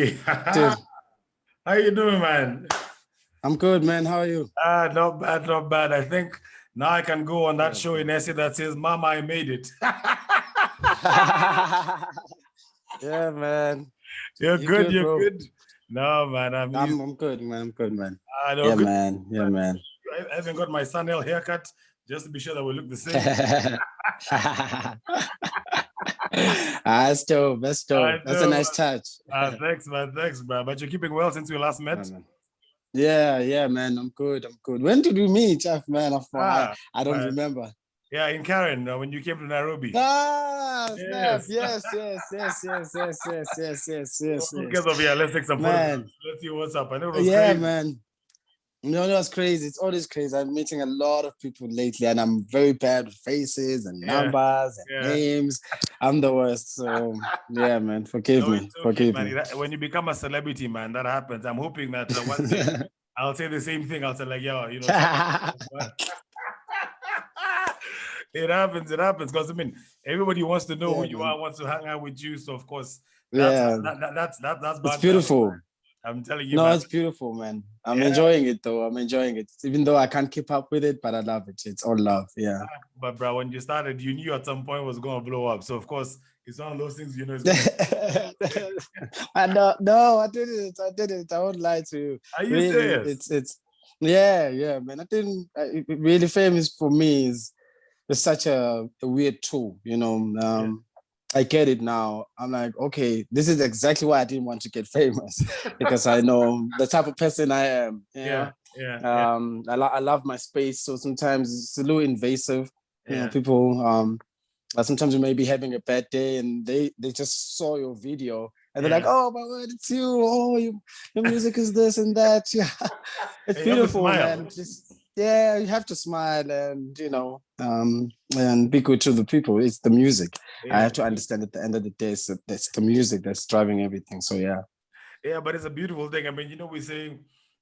Hey, Dude, how you doing, man? I'm good, man. How are you? Not bad, not bad. I think now I can go on that Good, show in good. Essie that says, Mama, I made it. Yeah, man. You're You good, good, you're bro? good. No, man, I'm easy. I'm good, man. I'm good, man. I know, Yeah, good. man. Yeah, Man. man. I haven't got my Sunel haircut just to be sure that we look the same. That's dope. That's I dope. That's a know. nice touch. Thanks, man. Thanks, man. But you're keeping well since we last Yeah, met. man. Yeah, man. I'm good. I'm good. When did we meet, Jeff, man? I don't Man. remember. Yeah, in Karen, when you came to Nairobi. Ah, snap. Yes. Yes. Okay, Sophia, let's take some Man. photographs. Let's see what's up. I know it was Yeah, crazy. man. No, it's crazy. It's always crazy. I'm meeting a lot of people lately, and I'm very bad with faces and Yeah, numbers and yeah. names. I'm the worst. So yeah, man, forgive No, me. it's okay, Forgive man. me. When you become a celebrity, man, that happens. I'm hoping that one day I'll say the same thing. I'll say like, yo, it happens. It happens because I mean, everybody wants to know who Yeah, you man. are, wants to hang out with you. So of course, Yeah, that's it's bound to happen, beautiful. man. I'm telling you, No, man. it's beautiful, man. I'm Yeah, enjoying it though. I'm enjoying it, even though I can't keep up with it, but I love it. It's all love. Yeah. but bro, when you started, you knew at some point it was gonna blow up. So of course, it's one of those things. You know, it's gonna. I know. No, I did it. I did it. I won't lie to you. Are you Really, serious? yeah, man. I didn't. Really famous for me is it's such a weird tool, you know. Yeah. I get it now. I'm like, okay, this is exactly why I didn't want to get famous because I know the type of person I am. You know, Yeah. I love my space, so sometimes it's a little invasive. You know, Yeah. people. Sometimes you may be having a bad day and they just saw your video and they're like, Yeah. oh my word, it's you. Oh, your music is this and that. Yeah, it's Hey, you have to beautiful, man. smile. Just yeah, you have to smile and and be good to the people. It's the music. I Yeah. have to understand at the end of the day, it's the music that's driving everything. So yeah. Yeah, but it's a beautiful thing. I mean, we say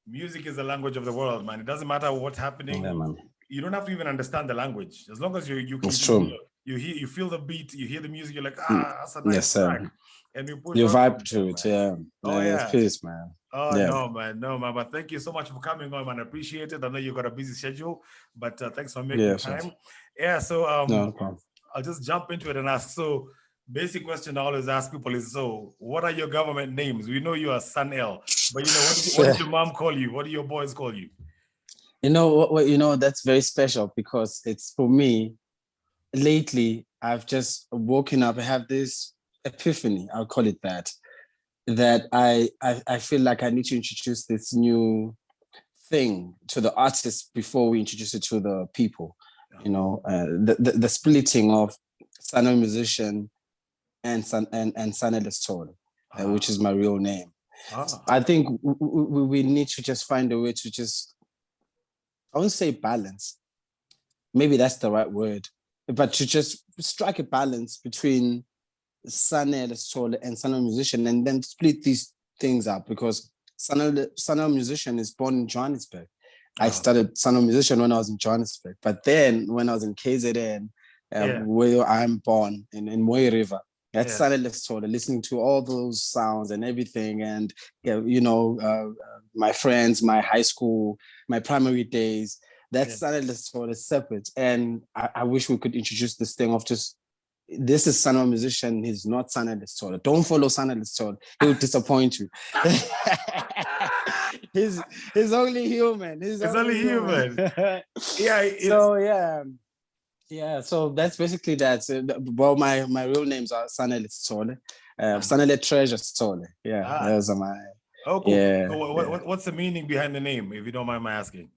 music is the language of the world, man. It doesn't matter what's Yeah, happening. man. You don't have to even understand the language. As long as you can It's just true. you feel the beat, you hear the music, you're like, Mm. that's a Yes, nice track. sir. And you push You on vibe from there, to it, man. yeah. Oh Yeah, it's yeah. peace, man. Oh Yeah. no, man. But thank you so much for coming on, man. I appreciate it. I know you got a busy schedule, but thanks for making Yeah, sure. time. Yeah, so No, no problem. I'll just jump into it and ask. So, basic question I always ask people is: so, what are your government names? We know you are Son L, but what did your mom call you? What do your boys call you? You know what, that's very special because it's for me lately. I've just woken up. I have this epiphany. I'll call it that. That I feel like I need to introduce this new thing to the artists before we introduce it to the people. You know, the splitting of Sano musician and Sanele Story, which is my real name. I think we need to just find a way to just, I won't say balance. Maybe that's the right word, but to just strike a balance between Sanel Soul and Sanel musician, and then split these things up because Sanel musician is born in Johannesburg. I started Sanel musician when I was in Johannesburg, but then when I was in KZN, where I'm born in Mooi River, that's Sanel Soul, listening to all those sounds and everything, and my friends, my high school, my primary days. That's Sanel Soul is separate, and I wish we could introduce this thing of just this is Sanel musician. He's not Sanel Story. Don't follow Sanel Story. He'll disappoint you. he's only human. It's only human. Yeah. So that's basically that. Well, my real names are Sanel Story, Sanel Treasure Story. Yeah, those are my. Oh, cool. Yeah, so what's the meaning behind the name, if you don't mind my asking?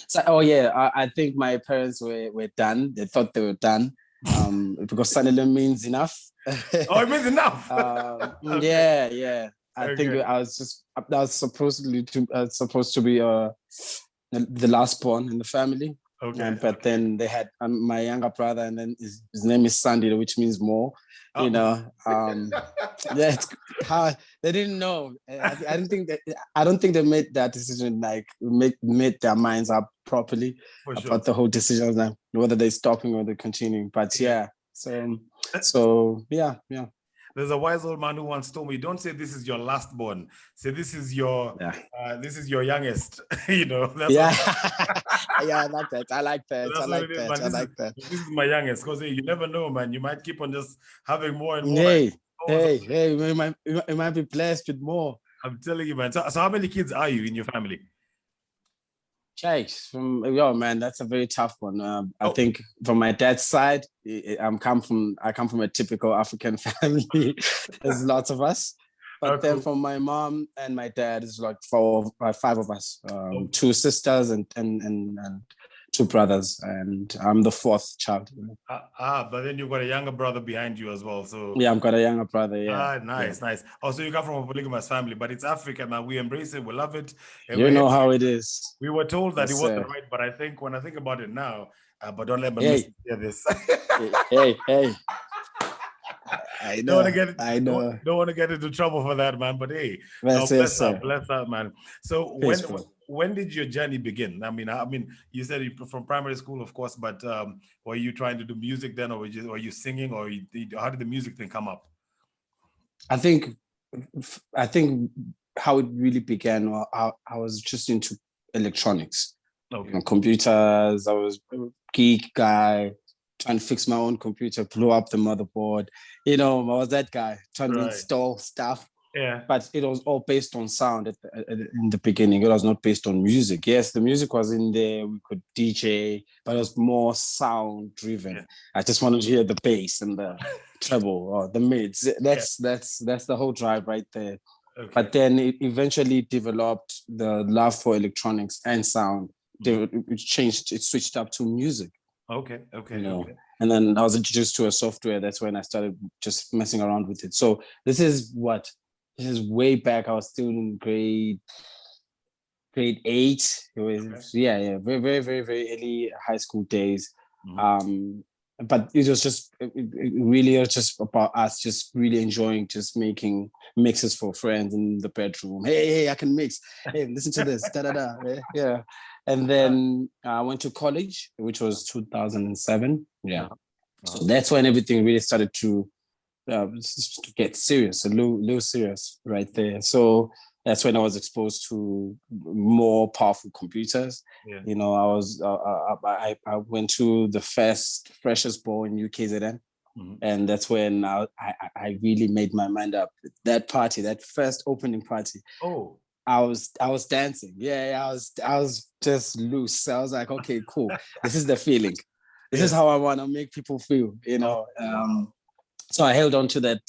So, I think my parents were done. They thought they were done. Because Sanele means enough. Oh, it means enough. Okay. Yeah. I think I was supposed to be the last born in the family. Okay. But then they had my younger brother, and then his name is Sandy, which means more. You know, that's how they didn't know. I don't think they made that decision like made their minds up properly about the whole decision, whether they're stopping or they're continuing. But yeah. So yeah. There's a wise old man who once told me, "Don't say this is your last born. Say this is your youngest." That's Yeah. what. Yeah, I like that. I like that. I That's what like it is, that. man. I like that. This is my youngest. Because hey, you never know, man. You might keep on just having more and more. Hey, hey, you might be blessed with more. I'm telling you, man. So how many kids are you in your family? Chase man, that's a very tough one. I think from my dad's side, I come from a typical African family. There's lots of us, but then from my mom and my dad, it's like five of us. Two sisters and two brothers, and I'm the fourth child. But then you've got a younger brother behind you as well. So yeah, I've got a younger brother. Yeah. Nice. Also, you come from a polygamous family, but it's Africa, man. We embrace it. We love it. You know how it is. We were told that it wasn't right, but I think when I think about it now, but don't let my missus hear this. hey. I know. Don't want to get into trouble for that, man. But hey, bless that, man. So when did your journey begin? I mean, you said from primary school, of course, but were you trying to do music then, or were you singing, or how did the music thing come up? I think how it really began, I was just into electronics, computers. I was a geek guy, trying to fix my own computer, blow up the motherboard. I was that guy trying to install stuff. Yeah. But it was all based on sound in the beginning. It was not based on music. Yes, the music was in there. We could DJ, but it was more sound driven. Yeah. I just wanted to hear the bass and the treble or the mids. That's the whole drive right there. Okay. But then it eventually developed the love for electronics and sound. It switched up to music. Okay. And then I was introduced to a software. That's when I started just messing around with it. So this is way back. I was still in grade 8. It was very, very, very, very early high school days. Mm-hmm. But it was just it really was just about us just really enjoying just making mixes for friends in the bedroom. Hey, I can mix. Hey, listen to this. Da da da. Yeah. And then I went to college, which was 2007. Yeah. So that's when everything really started to get serious, a little serious right there. So that's when I was exposed to more powerful computers. Yeah. I went to the first Freshers Ball in UKZN. Mm-hmm. And that's when I really made my mind up. That party, that first opening party. Oh. I was dancing. Yeah, I was just loose. I was like, okay, cool. This is the feeling. This is how I want to make people feel, So I held on to that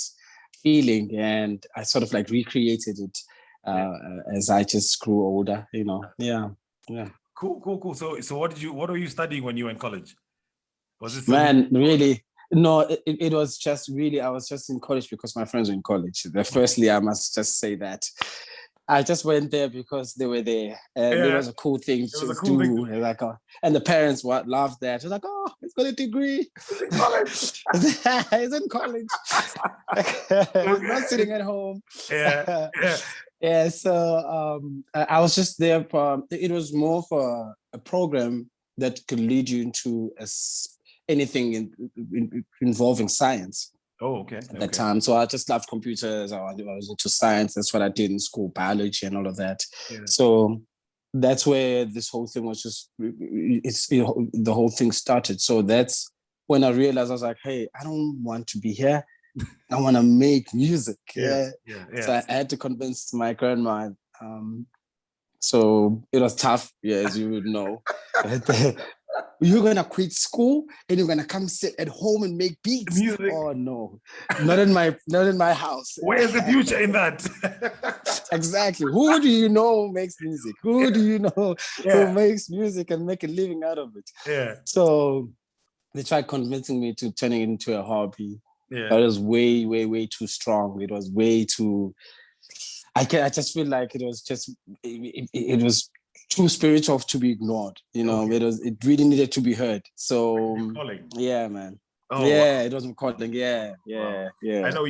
feeling and I sort of like recreated it as I just grew older, Yeah. Cool. So what were you studying when you were in college? Was it really? No, it was just really, I was just in college because my friends were in college. Firstly, I must just say that. I just went there because they were there, and it was a cool thing to do. And the parents loved that. It was like, oh, he's got a degree. He's in college. He's not sitting at home. Yeah. So I was just there for. It was more for a program that could lead you into anything involving science. Oh, okay. At that time. So I just loved computers. I was into science. That's what I did in school, biology and all of that. Yeah. So that's where this whole thing was just, the whole thing started. So that's when I realized, I was like, hey, I don't want to be here. I want to make music. Yeah. So I had to convince my grandma. So it was tough, as you would know. You're gonna quit school and you're gonna come sit at home and make beats. Music. Oh no, not in my house. Where's the future in that? Exactly. Who do you know makes music? Who do you know who makes music and make a living out of it? Yeah. So they tried convincing me to turn it into a hobby. Yeah. But it was way, way, way too strong. It was way too. I just feel like it was too spiritual to be ignored. It really needed to be heard. So yeah, man. Oh, yeah, wow. It was calling. Yeah. I know,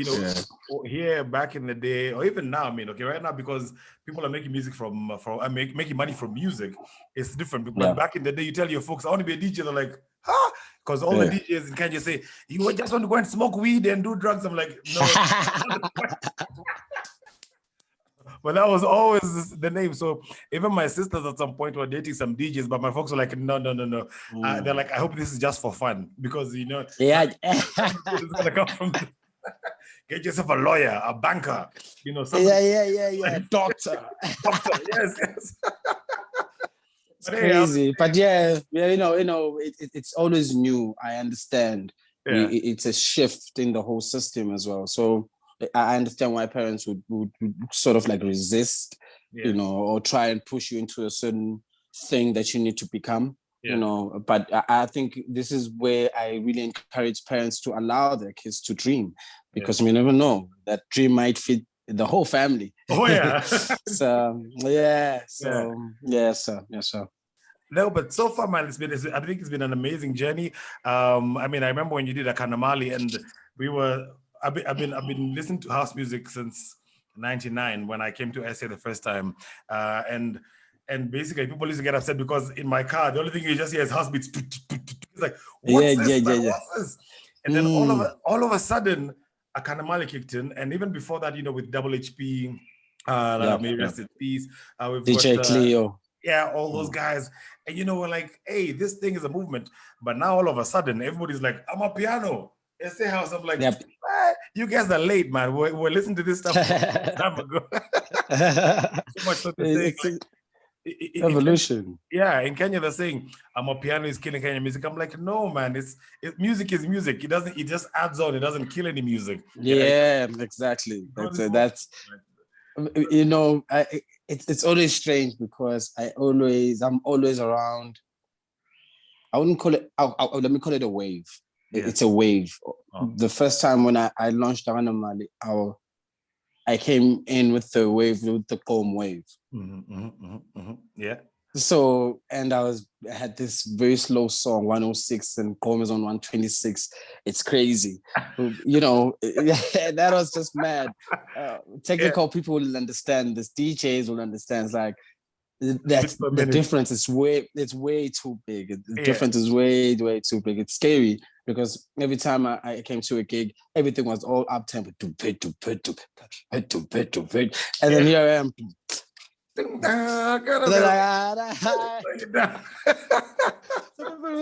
here back in the day, or even now, right now, because people are making music from making money from music, it's different. But back in the day, you tell your folks, I want to be a DJ, they're like, Because all the DJs can just say, you just want to go and smoke weed and do drugs. I'm like, no. But that was always the name. So even my sisters at some point were dating some DJs, but my folks were like, no. They're like, I hope this is just for fun, because it's gonna come from. Get yourself a lawyer, a banker, Yeah. Doctor. Yes. It's crazy, but it's always new. I understand. It's a shift in the whole system as well. So I understand why parents would sort of like resist, or try and push you into a certain thing that you need to become. But I think this is where I really encourage parents to allow their kids to dream, because you never know, that dream might fit the whole family. Oh yeah. No, but so far, man, I think it's been an amazing journey. I remember when you did Akanamali, and I've been listening to house music since '99 when I came to SA the first time, and basically people used to get upset because in my car the only thing you just hear is house beats. It's like, what's this? And then all of a sudden, Akanamali kicked in, and even before that, with Double HP, may rest in peace. We've DJ got, Cleo. All those guys, and we're like, hey, this thing is a movement. But now all of a sudden, everybody's like, I'm a piano. SA house. I'm like, you guys are late, man. We're listening to this stuff a long time ago. So much so to say. Evolution. In Kenya they're saying I'm a piano is killing Kenyan music. I'm like, no, man, music is music. It just adds on. It doesn't kill any music. Exactly. That's it's always strange, because I'm always around. I wouldn't call it, let me call it a wave. It's a wave. The first time when I launched Akanamali, I came in with the Qom wave. Yeah. So, and I had this very slow song, 106, and Qom is on 126. It's crazy. That was just mad. Technical people will understand this. DJs will understand. It's like, the difference is way too big. The difference is way too big. It's scary, because every time I came to a gig, everything was all up tempo, and then here I am.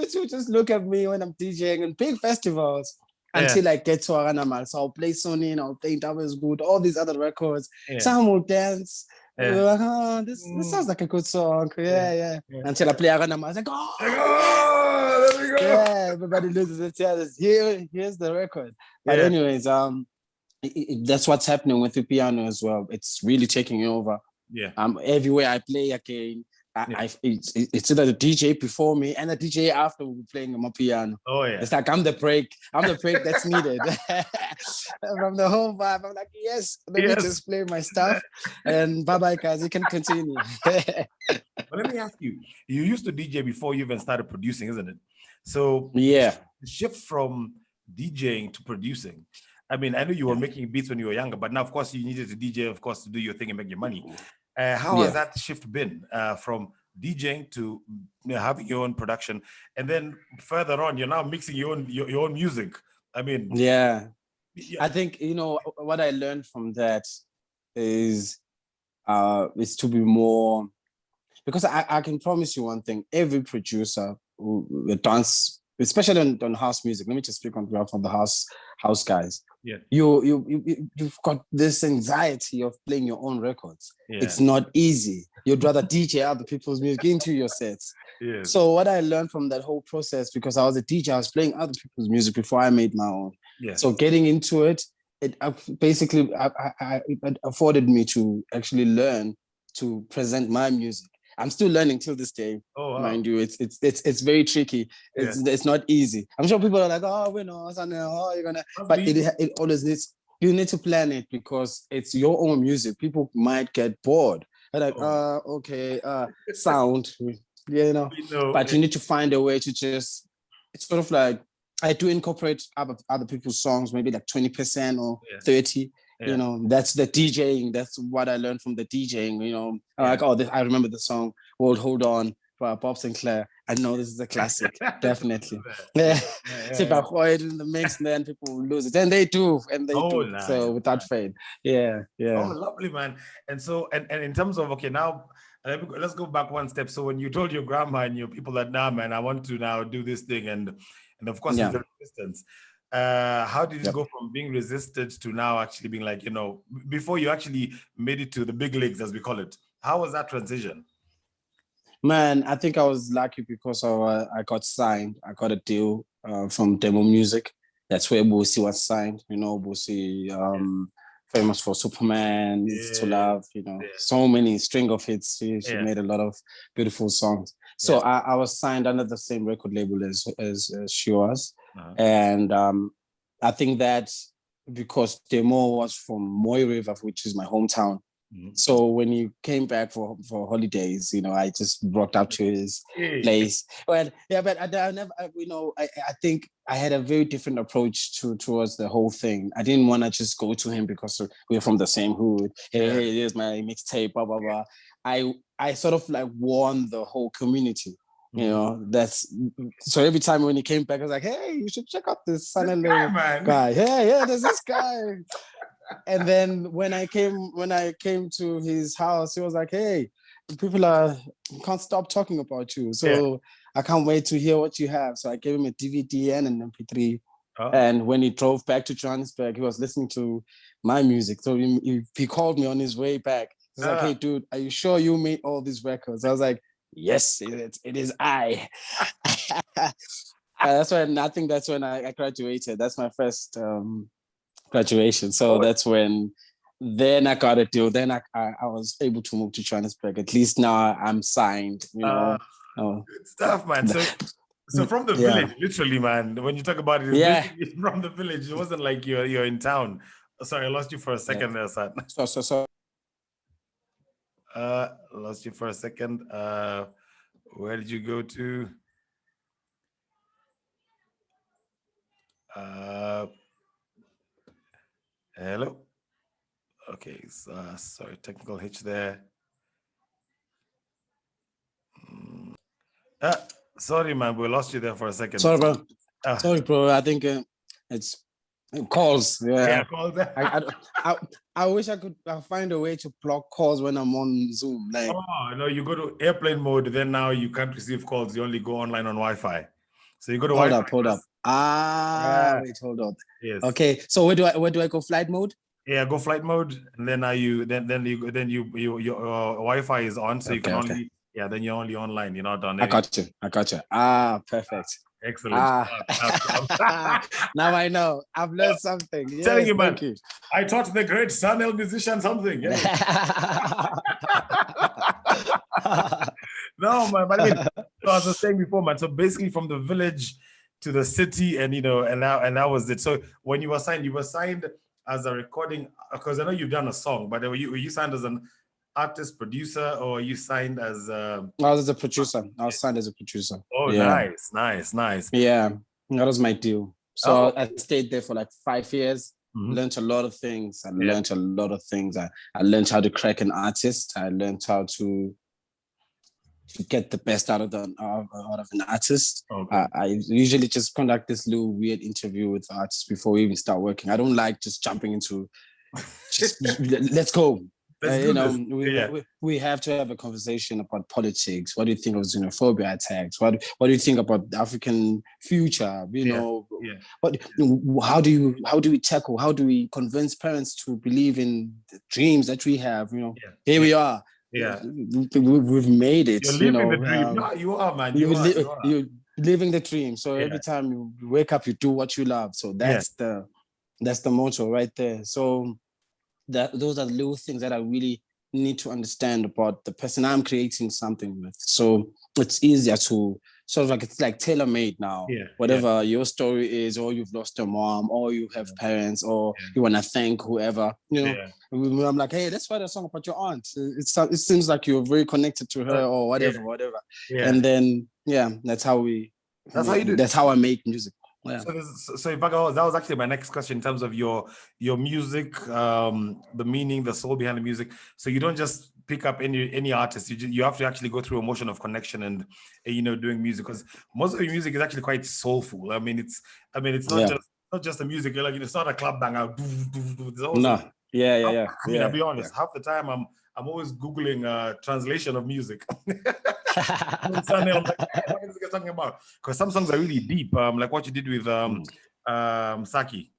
So just look at me when I'm DJing in big festivals until I get to Akanamali. So I'll play Sony, I'll play Double is Good, all these other records. Some will dance. This sounds like a good song. Until I play Akanamali, I was like, there we go. Everybody loses it. Here's the record. But anyways, that's what's happening with the piano as well. It's really taking over. Everywhere I play again, it's either the DJ before me and the DJ after will be playing my piano. It's like I'm the break that's needed. From the whole vibe, I'm like, let me just play my stuff, and bye guys, you can continue. But let me ask you, you used to DJ before you even started producing, isn't it? So the shift from DJing to producing, I know you were making beats when you were younger, but now, of course, you needed to DJ, of course, to do your thing and make your money. How has that shift been from DJing to having your own production, and then further on, you're now mixing your own music? I think what I learned from that is to be more, because I can promise you one thing: every producer who dance, especially on house music. Let me just speak on behalf of the house guys. You've got this anxiety of playing your own records. It's not easy. You'd rather DJ other people's music into your sets. So what I learned from that whole process, because I was a DJ, I was playing other people's music before I made my own. So getting into it, it afforded me to actually learn to present my music. I'm still learning till this day. Mind you, it's very tricky. It's not easy. I'm sure people are like, you're gonna, but it always needs. You need to plan it, because it's your own music. People might get bored. They're like, sound, But you need to find a way to just. It's sort of like, I do incorporate other people's songs, maybe like 20% or 30%. That's the DJing. That's what I learned from the DJing. Like, I remember the song "World Hold On." Bob Sinclair. I know this is a classic, definitely. Yeah. If I throw it in the mix, then people will lose it. And they do, Nice, so without fail. Yeah. Oh, lovely, man. And so, and in terms of, okay, now let's go back one step. So when you told your grandma and your people that, nah, man, I want to now do this thing, and of course, with the resistance, how did it go from being resisted to now actually being like, before you actually made it to the big leagues, as we call it? How was that transition? Man, I think I was lucky because I got signed. I got a deal from Demo Music. That's where Busi was signed. Busi, famous for Superman, It's to Love, so many string of hits. She made a lot of beautiful songs. So I was signed under the same record label as she was. And I think that because Demo was from Mooi River, which is my hometown. So when he came back for holidays, I just walked up to his place. Well, but I never, I think I had a very different approach towards the whole thing. I didn't want to just go to him because we're from the same hood. Hey, here's my mixtape, blah, blah, blah. I sort of like warned the whole community. So every time when he came back, I was like, hey, you should check out this son-in-law guy. Yeah, there's this guy. And then when I came to his house, he was like, hey, people can't stop talking about you. So I can't wait to hear what you have. So I gave him a DVD and an MP3. And when he drove back to Johannesburg, he was listening to my music. So he called me on his way back. He's like, hey, dude, are you sure you made all these records? I was like, yes, it is I. I think that's when I graduated. That's my first graduation. So that's when then I got a deal. Then I was able to move to Johannesburg. At least now I'm signed, Good stuff, man. So from the village, literally, man, when you talk about it, it's from the village. It wasn't like you're in town. Sorry, I lost you for a second there, son. So. Lost you for a second. Where did you go to? Hello. Okay, sorry, technical hitch there. Sorry, man, we lost you there for a second. Sorry, bro. Sorry, bro. I think it's calls. Yeah, calls. I wish I could find a way to block calls when I'm on Zoom. Like, no, you go to airplane mode. Then now you can't receive calls. You only go online on Wi-Fi. So you go to hold Wi-Fi. up. Wait, hold on. Yes. Okay. So where do I go? Flight mode? Yeah, go flight mode, and then your Wi-Fi is on, so you can only then you're only online. You're not on. I got you. Perfect. Excellent. Now I know. I've learned something. Yes, telling you, man. I taught the great Sanel musician something. Yeah. No, man. But I mean, I was saying before, man. So basically, from the village to the city, and and that was it. So when you were signed as a recording, because I know you've done a song, but were you signed as an artist producer, or you signed as I was as a producer. I was signed as a producer. Oh, yeah. Nice. Yeah, that was my deal. So I stayed there for like 5 years. Learned a lot of things. I learned how to crack an artist. I learned how to get the best out of an artist. I usually just conduct this little weird interview with artists before we even start working. I don't like just jumping into let's go. We have to have a conversation about politics. What do you think of xenophobia attacks? What do you think about the African future? How do we tackle? How do we convince parents to believe in the dreams that we have? Here we are. Yeah, we've made it. You're living the dream. You are, man. You're living the dream. So every time you wake up, you do what you love. So that's the motto right there. So those are the little things that I really need to understand about the person I'm creating something with. So it's easier to sort of like, it's like tailor-made now. Whatever your story is, or you've lost your mom, or you have parents, or you want to thank whoever, I'm like, hey, let's write a song about your aunt. It seems like you're very connected to her, or whatever. And then, that's how you do. That's how I make music. Yeah. So if I go, that was actually my next question in terms of your music, the meaning, the soul behind the music. So you don't just pick up any artist. You have to actually go through a motion of connection and doing music, because most of your music is actually quite soulful. I mean, it's not just the music. Like, it's not a club banger. There's also No. Yeah. I mean, I'll be honest. Half the time, I'm always googling translation of music. I'm like, what is this guy talking about? Because some songs are really deep. Like what you did with Saki.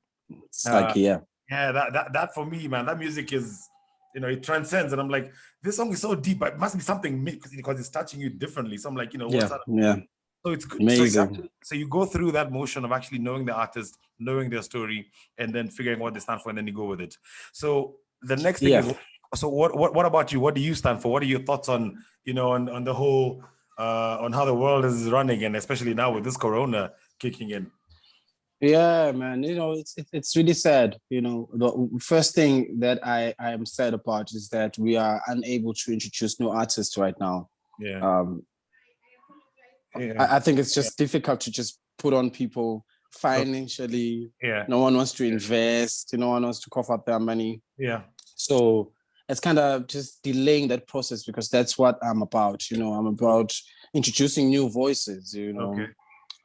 Saki, yeah. Yeah, that for me, man, that music is, it transcends. And I'm like, this song is so deep, but it must be something because it's touching you differently. So I'm like, what's that? Yeah. So it's good. Amazing. So you go through that motion of actually knowing the artist, knowing their story, and then figuring what they stand for, and then you go with it. So the next thing is, so what about you? What do you stand for? What are your thoughts on, on the whole, on how the world is running, and especially now with this corona kicking in? Yeah, man. It's really sad. The first thing that I am sad about is that we are unable to introduce new artists right now. Yeah. I think it's just difficult to just put on people financially. Yeah. No one wants to invest. No one wants to cough up their money. Yeah. So it's kind of just delaying that process, because that's what I'm about. I'm about introducing new voices. Okay.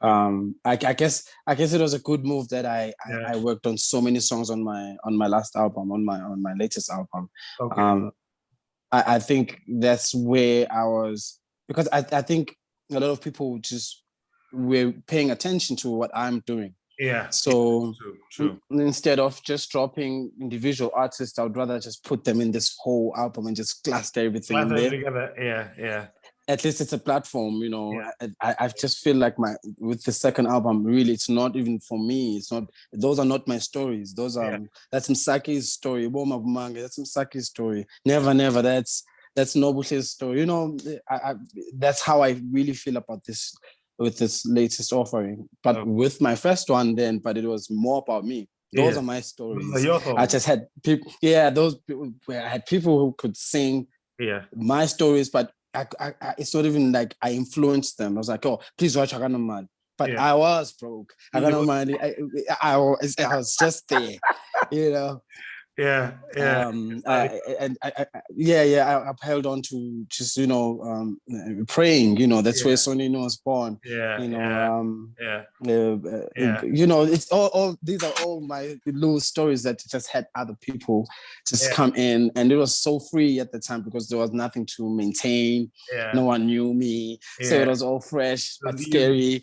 I guess it was a good move that I worked on so many songs on my last album, on my latest album. Okay. I think that's where I was, because I think a lot of people just were paying attention to what I'm doing. Yeah. So true. Instead of just dropping individual artists, I would rather just put them in this whole album and just cluster everything in there. Together. Yeah. At least it's a platform, I just feel like with the second album, really, it's not even for me. It's not, those are not my stories. Those are, that's Msaki's story. Boma Bumanga, that's Msaki's story. Never, that's Nobushe's story. That's how I really feel about this, with this latest offering. But with my first one but it was more about me. Those are my stories. I just had people, those people, where I had people who could sing my stories, but it's not even like I influenced them. I was like, oh, please watch Agano. But I was broke. Agano. I was just there, Yeah. I held on to just praying. That's where Sonino was born. It's all these are all my little stories that just had other people just come in, and it was so free at the time because there was nothing to maintain. No one knew me, so it was all fresh but scary.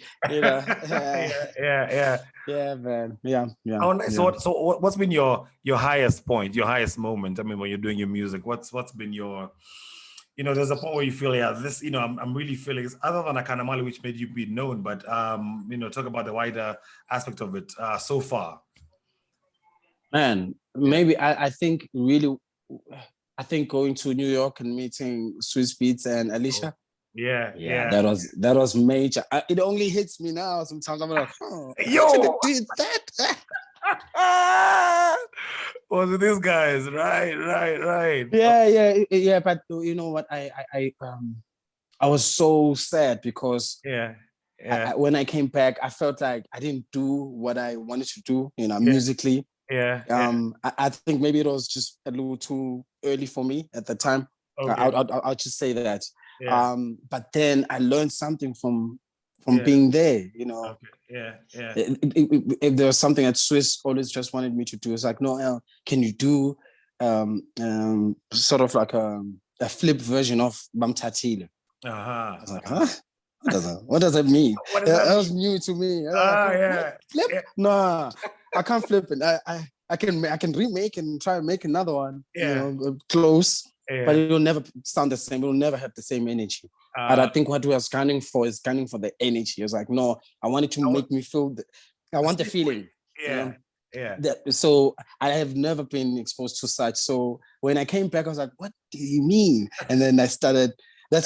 Yeah, man. Yeah. Oh, nice. So what's been your highest point, your highest moment? I mean, when you're doing your music, what's been your, there's a point where you feel, this, I'm really feeling this, other than Akanamali, which made you be known, but talk about the wider aspect of it so far. Man, maybe I think really, going to New York and meeting Swiss Beats and Alicia. Yeah. That was major. It only hits me now. Sometimes I'm like, yo, I did that. Was it these guys? Right. Yeah. But you know what? I was so sad because when I came back, I felt like I didn't do what I wanted to do, musically. I think maybe it was just a little too early for me at the time. Okay. I'll just say that. But then I learned something from being there, If there was something that Swiss always just wanted me to do, it's like, no, can you do sort of like a flip version of Bamtatile? I was like, huh? What does that mean? That was new to me. Flip? Yeah. Nah, I can't flip it. I can remake and try and make another one. Close. But it will never sound the same. It will never have the same energy. And I think what we are scanning for is scanning for the energy. It's like, no, I wanted to make me feel. I want the feeling. So I have never been exposed to such. So when I came back, I was like, what do you mean? And then that's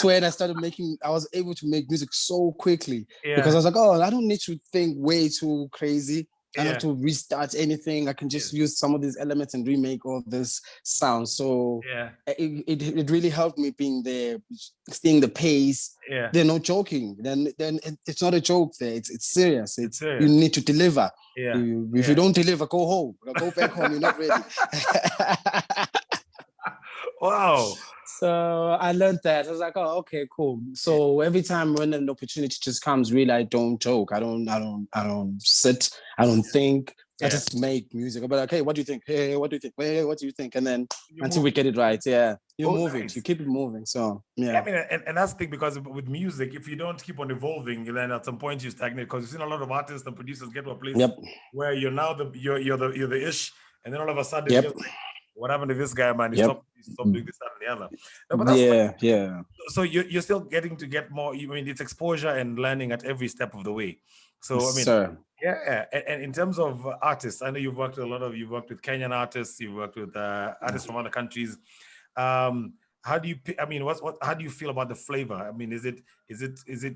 when I started making. I was able to make music so quickly because I was like, oh, I don't need to think way too crazy. I don't have to restart anything. I can just use some of these elements and remake all this sound. So it really helped me being there, seeing the pace. They're not joking. Then it's not a joke there. It's serious. It's serious. You need to deliver. If you don't deliver, go home. Go back home. You're not ready. Wow. So I learned that. I was like, oh, okay, cool. So every time when an opportunity just comes, really, I don't joke. I don't sit. I don't think. I just make music. But okay, what do you think? Hey, what do you think? Hey, what do you think? And then until we get it right, you move it. You keep it moving. So I mean, and that's the thing, because with music, if you don't keep on evolving, then at some point you stagnate. Because you've seen a lot of artists and producers get to a place where you're now you're the ish, and then all of a sudden, like, what happened to this guy, man? He stopped doing this, that, and the other. No, but that's So you're still getting to get more. I mean, it's exposure and learning at every step of the way. So I mean, and in terms of artists, I know you've worked with with Kenyan artists, you've worked with artists from other countries. How do you? I mean, how do you feel about the flavor? I mean, is it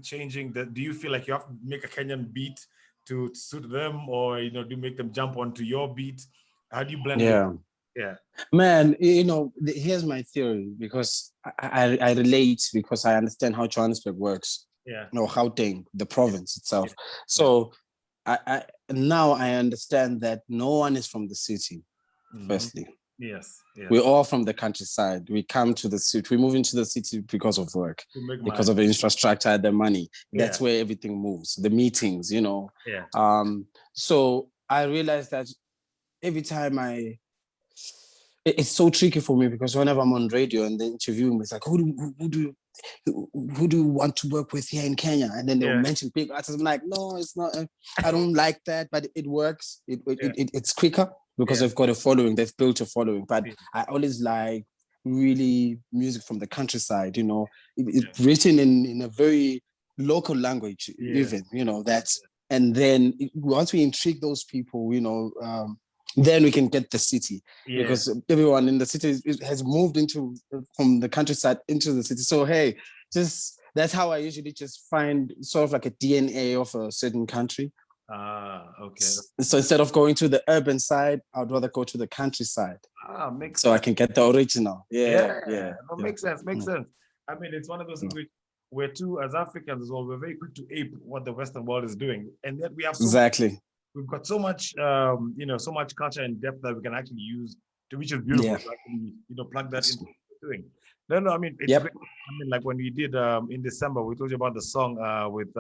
changing? Do you feel like you have to make a Kenyan beat to suit them, or do you make them jump onto your beat? How do you blend it? Yeah, man, here's my theory, because I relate, because I understand how Johannesburg works. Gauteng, the province itself. So I now I understand that no one is from the city. Firstly, we're all from the countryside. We come to the city. We move into the city because of work, because of the infrastructure, the money. That's where everything moves. The meetings, So I realized that every time it's so tricky for me, because whenever I'm on radio and they interview me, it's like, who do you want to work with here in Kenya? And then they'll mention big artists. I'm like, no, it's not. I don't like that, but it works. It's quicker because they've got a following. They've built a following. But I always like really music from the countryside. It's written in a very local language, even. That's. And then once we intrigue those people, then we can get the city, because everyone in the city has moved from the countryside into the city. So, hey, that's how I usually just find sort of like a DNA of a certain country. Okay. So instead of going to the urban side, I'd rather go to the countryside. Makes so sense. I can get the original. Makes sense. Makes sense. I mean, it's one of those things we're too, as Africans as well, we're very quick to ape what the Western world is doing. And yet we have we've got so much, so much culture and depth that we can actually use, which is beautiful, to actually, plug that into what we're doing. No, I mean, it's great. I mean, like when we did in December, we told you about the song with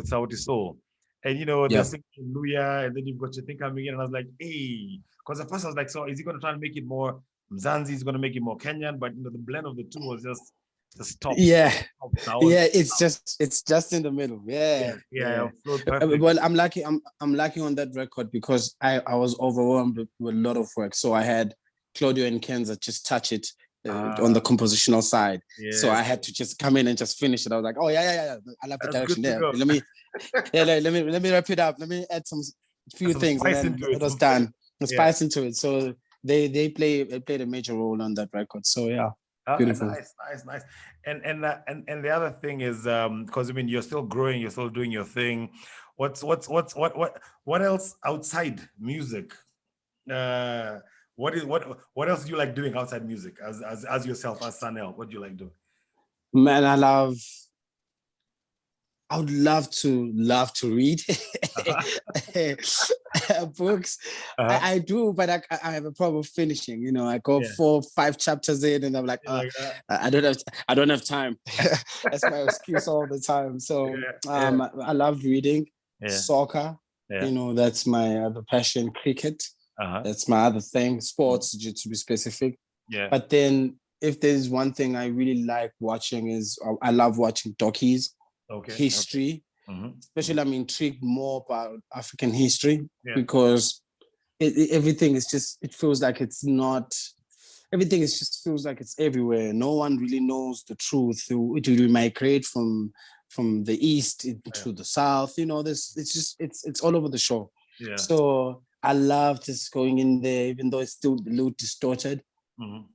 Sauti Soul. And, they're singing Hallelujah, and then you've got your thing coming in, and I was like, hey, because at first I was like, so is he going to try and make it more Mzansi? Is going to make it more Kenyan? But, the blend of the two was just stop. It's just in the middle. Well, I'm lucky on that record, because I was overwhelmed with a lot of work. So I had Claudio and Kenza just touch it on the compositional side. So I had to just come in and just finish it. I was like, oh yeah, I love the direction there. Let me wrap it up. Let me add some few things, and then it was done. Spice into it. So they played a major role on that record. So beautiful. Nice. And the other thing is, because I mean, you're still growing, you're still doing your thing. What else outside music? What else do you like doing outside music as yourself, as Sanel? What do you like doing? Man, I would love to read books. I do, but I have a problem finishing. I go 4-5 chapters in, and I'm like, I don't have time. That's my excuse all the time. So I love reading, soccer. That's my other passion. Cricket. That's my other thing. Sports, to be specific. But then, if there's one thing I really like watching, is I love watching docus. History, especially I'm intrigued more about African history, because everything is just, it feels like it's not, everything is just feels like it's everywhere. No one really knows the truth. We migrate from the east to the south, it's all over the show. So I love just going in there, even though it's still a little distorted,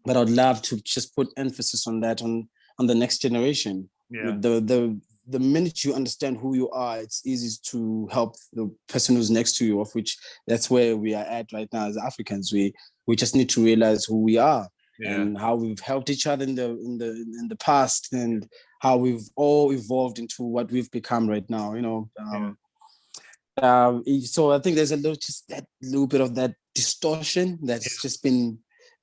but I'd love to just put emphasis on that, on the next generation. The the minute you understand who you are, it's easy to help the person who's next to you, of which that's where we are at right now as Africans. We just need to realize who we are and how we've helped each other in the past, and how we've all evolved into what we've become right now, so I think there's just that little bit of that distortion that's just been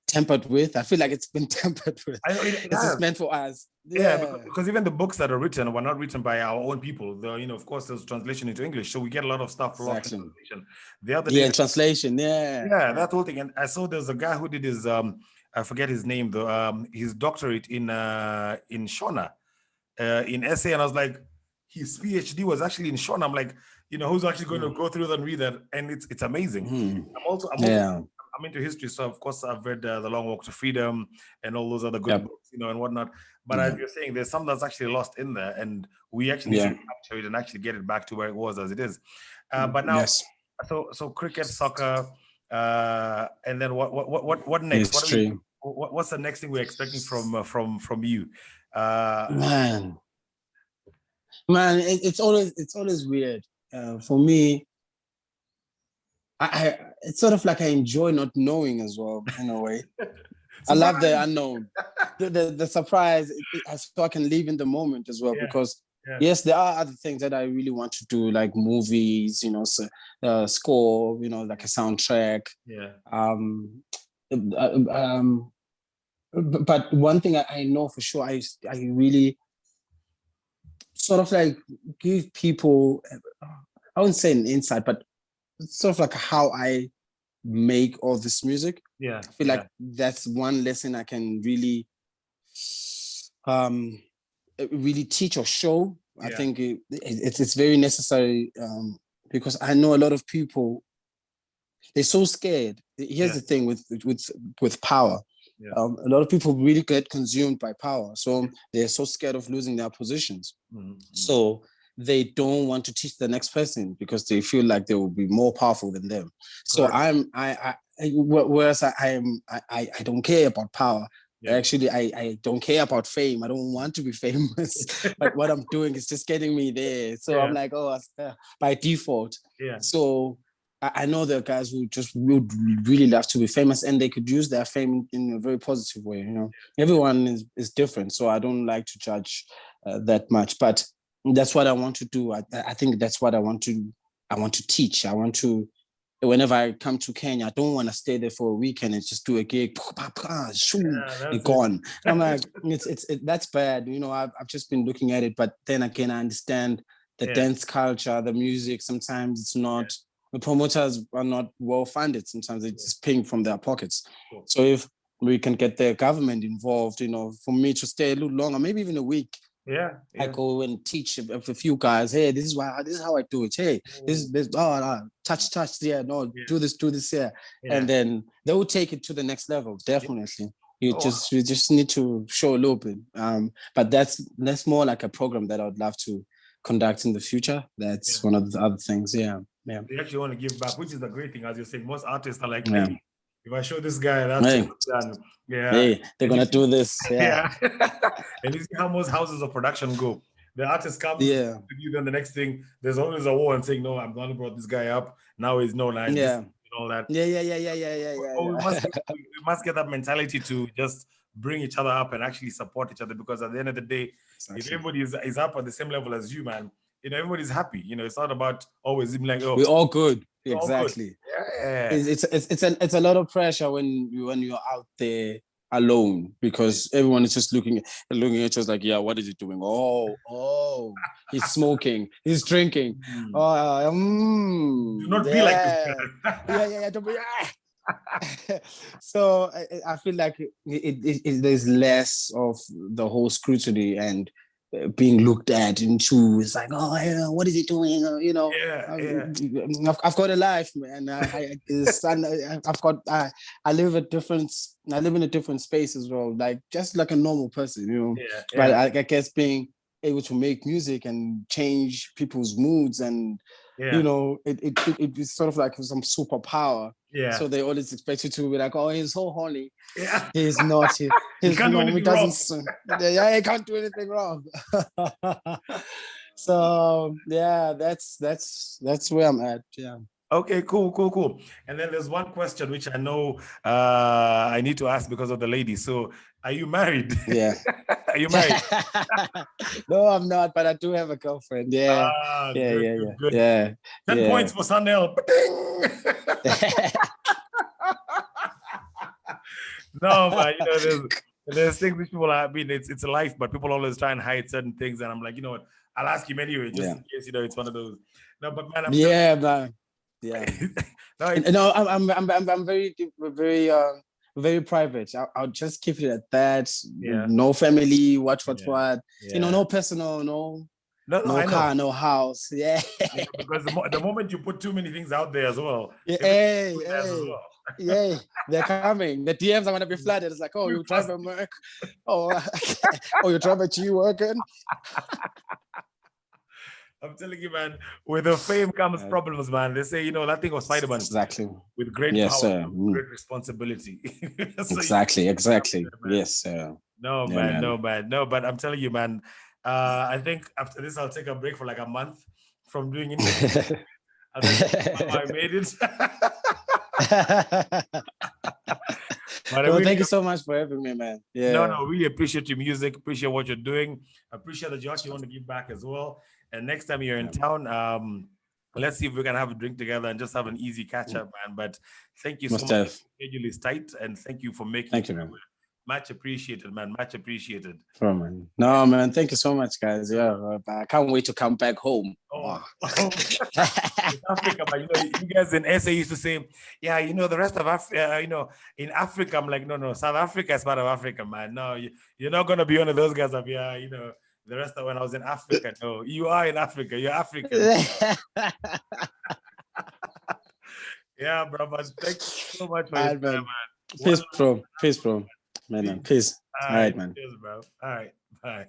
tempered with. I feel like it's been tempered with. It's just meant for us. Because even the books that are written were not written by our own people. Of course, there's translation into English, so we get a lot of stuff lost in translation. The other day, translation, that whole thing. And I saw there's a guy who did his I forget his name though, his doctorate in Shona, in SA, and I was like, his PhD was actually in Shona. I'm like, who's actually going to go through that and read that? And it's amazing. I'm into history, so of course I've read The Long Walk to Freedom and all those other good books, and whatnot. But as you're saying, there's some that's actually lost in there, and we actually need to capture it and actually get it back to where it was as it is. But now, so cricket, soccer, and then what next? What's the next thing we're expecting from you? Man, it's always weird for me. It's sort of like I enjoy not knowing as well, in a way. I love the unknown, the surprise, so I can live in the moment as well. Because yes, there are other things that I really want to do, like movies, score, like a soundtrack. But one thing I know for sure, I really sort of like give people, I wouldn't say an insight, but sort of like how I make all this music. I feel like that's one lesson I can really really teach or show. I think it's very necessary, because I know a lot of people, they're so scared. Here's the thing with power. A lot of people really get consumed by power, so they're so scared of losing their positions. So they don't want to teach the next person because they feel like they will be more powerful than them. So whereas I don't care about power. Actually, I don't care about fame. I don't want to be famous. But what I'm doing is just getting me there. So I'm like, by default. So I know there are guys who just would really love to be famous, and they could use their fame in a very positive way. Everyone is different, so I don't like to judge that much. But that's what I want to do. I think that's what I want to teach. I want to, whenever I come to Kenya, I don't want to stay there for a weekend and just do a gig, and gone. I'm like, that's bad. I've just been looking at it, but then again, I understand the dance culture, the music. Sometimes it's not. The promoters are not well funded. Sometimes they just paying from their pockets. So if we can get the government involved, for me to stay a little longer, maybe even a week. I go and teach a few guys. Hey, this is how I do it. Hey, this touch, do this here, and then they will take it to the next level. Definitely, you just need to show a little bit. But that's more like a program that I would love to conduct in the future. That's one of the other things. They actually want to give back, which is the great thing, as you're saying. Most artists are like, hey, if I show this guy, that's done. Hey, they're gonna do this. And you see how most houses of production go. The artist comes to you, then the next thing, there's always a war and saying, no, I'm gonna brought this guy up. Now he's no line. And all that. We must get that mentality to just bring each other up and actually support each other, because at the end of the day, if everybody is up at the same level as you, man, everybody's happy. It's not about always being like, we're all good. Exactly. All good. It's a lot of pressure when you're out there alone, because everyone is just looking at you like, what is he doing? Oh, he's smoking, he's drinking. Do not be like this. Don't be. So I feel like there's less of the whole scrutiny and being looked at into. It's like, what is he doing? I've got a life, man. I live in a different space as well, like just like a normal person, But I guess being able to make music and change people's moods and Yeah. you know, it's sort of like some superpower. Yeah. So they always expect you to be like, oh, he's so horny. Yeah. He's naughty. He can't do anything wrong. Yeah, he can't do anything wrong. So yeah, that's where I'm at. Yeah. Okay, cool. And then there's one question which I know I need to ask because of the lady. So, are you married? Yeah. Are you married? No, I'm not, but I do have a girlfriend. Yeah. Good. Yeah. 10 points for Sanel. No, man, you know, there's things which people I mean, it's a life, but people always try and hide certain things. And I'm like, you know what, I'll ask him anyway, just in case, you know, it's one of those. No, but man, man. Yeah. No, I'm very private. I'll just keep it at that. Yeah. No family, what. Yeah. You know, no personal, no car, no house. Yeah. Because the moment you put too many things out there as well. Yeah, they're coming. The DMs are gonna be flooded. It's like, oh, you drive a Merc. Oh, you drive a G-Wagon. I'm telling you, man, with the fame comes problems, man. They say, you know, that thing was Spider-Man. Exactly. With great power, great responsibility. So exactly. Yes, sir. No, but I'm telling you, man, I think after this, I'll take a break for like a month from doing it. I made it. Thank you so much for having me, man. Yeah. No, really appreciate your music, appreciate what you're doing. Appreciate that you actually want to give back as well. And next time you're in town, let's see if we can have a drink together and just have an easy catch up, man. But thank you so much. The schedule is tight, and thank you for making it. Man. Much appreciated, man. Much appreciated. Oh, man. No, man. Thank you so much, guys. Yeah, I can't wait to come back home. Africa, but you know, you guys in SA used to say, yeah, you know, the rest of Africa, you know, in Africa, I'm like, no, South Africa is part of Africa, man. No, you're not gonna be one of those guys up here, you know. The rest of when I was in Africa, no, you are in Africa. You're African. Yeah, bro. But thank you so much for your time, man. Peace, bro. Man. Peace. All right, man. Cheers, bro. All right. Bye.